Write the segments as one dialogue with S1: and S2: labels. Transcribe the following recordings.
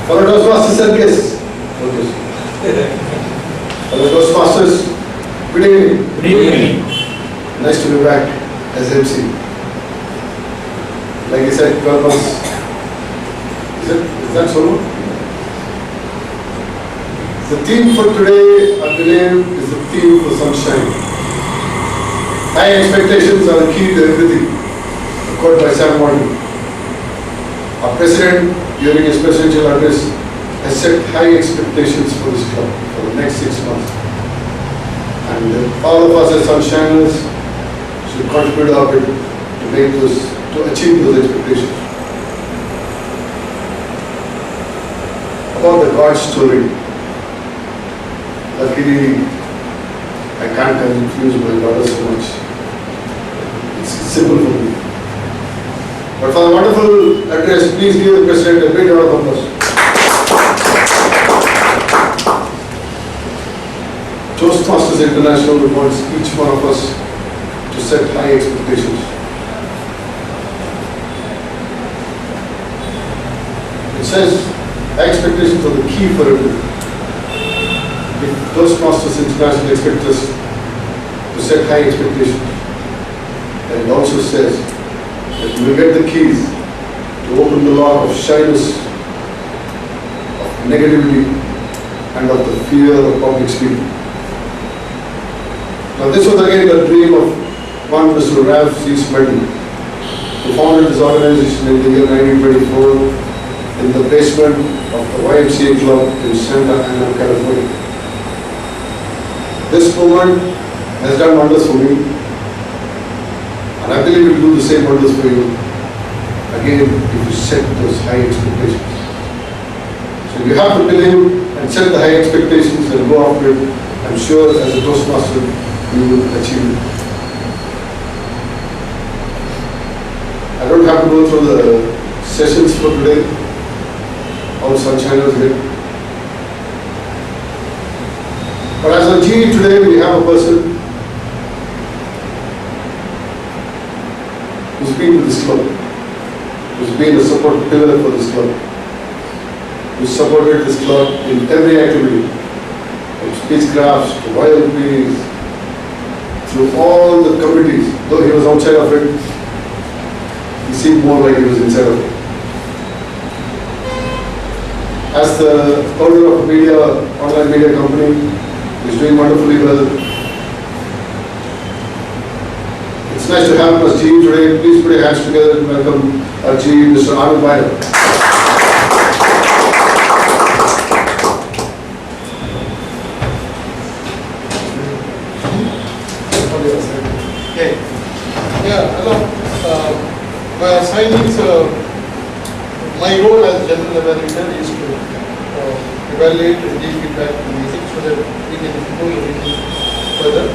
S1: Fellow Toastmasters and guests. Fellow Toastmasters, good evening.
S2: Good evening.
S1: Nice to be back as MC. Like I said, 12 months. Is that so? The theme for today, I believe, is the theme for sunshine. High expectations are the key to everything, quote by Sam Walton. Our president, during his presidential address, has set high expectations for this club for the next 6 months. And all of us as sunshiners should contribute our bit to achieve those expectations. About the God story. Luckily, I can't confuse my daughter so much. It's simple for me. But for the wonderful address, please give the President a big round of applause. Toastmasters International rewards each one of us to set high expectations. It says high expectations are the key for everything. If Toastmasters International expect us to set high expectations, and it also says that we will get the keys to open the lock of shyness, of negativity, and of the fear of public speaking. Now this was again the dream of one Mr. Ralph C. Smedley, who founded this organization in the year 1924 in the basement of the YMCA club in Santa Ana, California. This movement has done wonders for me, and I believe it will do the same wonders for you, again, if you set those high expectations. So you have to believe and set the high expectations and go after it. I'm sure as a Toastmaster, you will achieve it. I don't have to go through the sessions for today, all sunshiners here. But as a GE today, we have a person who's been with this club, who's been a support pillar for this club, who supported this club in every activity, from speechcrafts to YLPs, through all the committees. Though he was outside of it, he seemed more like he was inside of it. As the owner of a media, online media company, he's doing wonderfully well. It's nice to have him as GE today. Please put your hands together and welcome our GE, Mr. Anand Bhaira.
S3: Hello. My assignment is, my role as general evaluator is to evaluate and give feedback to the meeting so that we can improve everything further.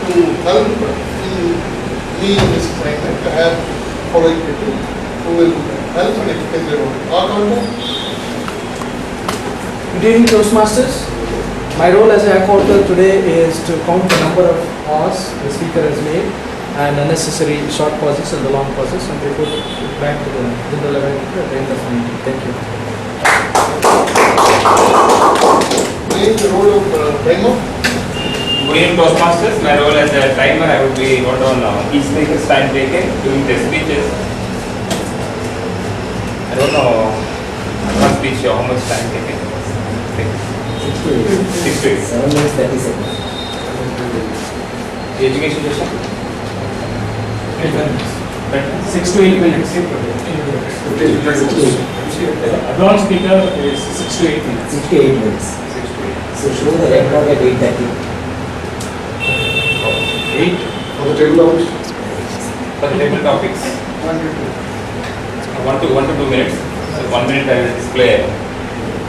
S3: To help me in this assignment, I have following people who will help and explain their role. Our contact.
S2: Good evening, Toastmasters. My role as a author today is to count the number of hours the speaker has made and unnecessary short pauses and the long pauses, and report it back to the general evaluator at the end of the meeting. Thank you.
S3: Playing the role of timer.
S4: Good evening, Toastmasters. My role as a timer, I would be note on each speaker's time taken during their speeches. I don't know one speech how much time taken. 6 to 8.
S5: 7 minutes 30 seconds.
S4: The education session?
S2: 6 to 8 minutes. Advanced speaker is 6 to 8 minutes.
S5: 6 to 8 minutes.
S4: 6 to 8.
S5: So show the record at 8:30.
S4: 8
S1: For the table topics,
S4: for the table topics. 1 to 2 minutes. So 1 minute I will display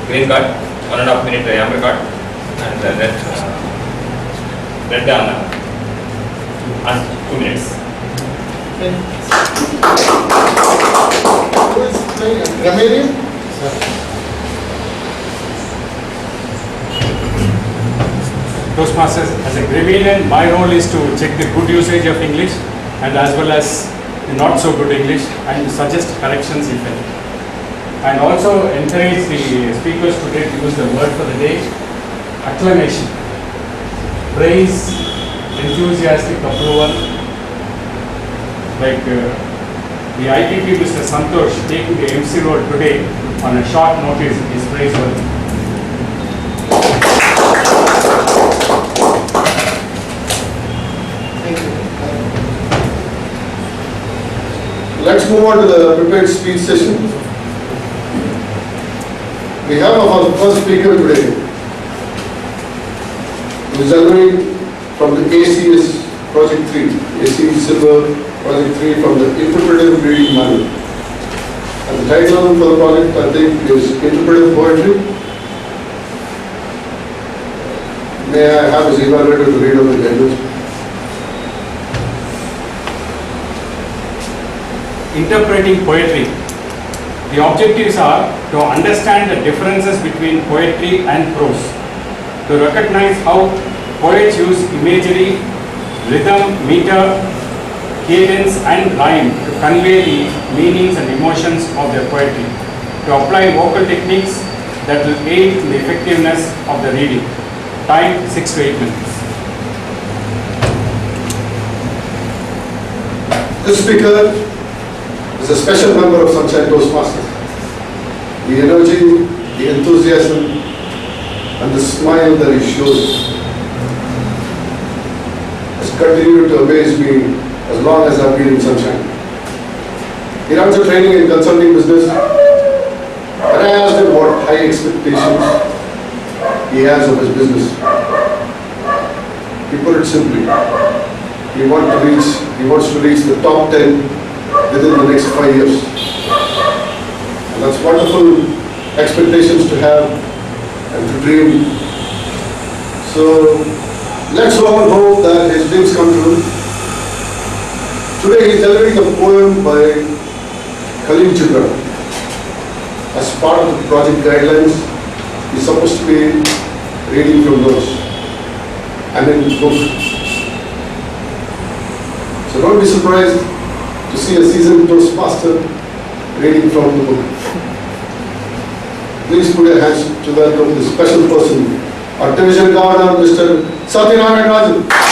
S4: green card, 1.5 minute amber card, and red and 2 minutes.
S3: Who is playing? Grammarian?
S6: Toastmasters, as a grammarian, my role is to check the good usage of English and as well as the not so good English and suggest corrections if any. and also encourage the speakers today to use the word for the day, acclamation, praise, enthusiastic approval, like the IPP Mr. Santosh taking the MC role today on a short notice is praiseworthy.
S3: Thank you.
S1: Let's move on to the prepared speech session. We have our first speaker today, who is delivering from the ACS Project 3, ACS Silver Project 3 from the Interpretive Reading Manual. And the title for the project, I think, is Interpretive Poetry. May I have his evaluator to read out the guidance?
S6: Interpreting poetry. The objectives are to understand the differences between poetry and prose, to recognize how poets use imagery, rhythm, meter, cadence and rhyme to convey the meanings and emotions of their poetry, to apply vocal techniques that will aid in the effectiveness of the reading. Time 6 to 8 minutes.
S1: This speaker is a special member of Sunshine Toastmasters. The energy, the enthusiasm, and the smile that he shows has continued to amaze me as long as I've been in Sunshine. He runs a training and consulting business, and I asked him what high expectations he has of his business. He put it simply, he wants to reach the top 10 within the next 5 years. And that's wonderful expectations to have and to dream. So let's all hope that his dreams come true. Today he is delivering a poem by Khalil Gibran. As part of the project guidelines, he is supposed to be reading from those and in his book. So don't be surprised to see a seasoned Toastmaster reading from the book. Please put your hands to welcome this special person, our division governor, Mr. Satyanarayan Rajan.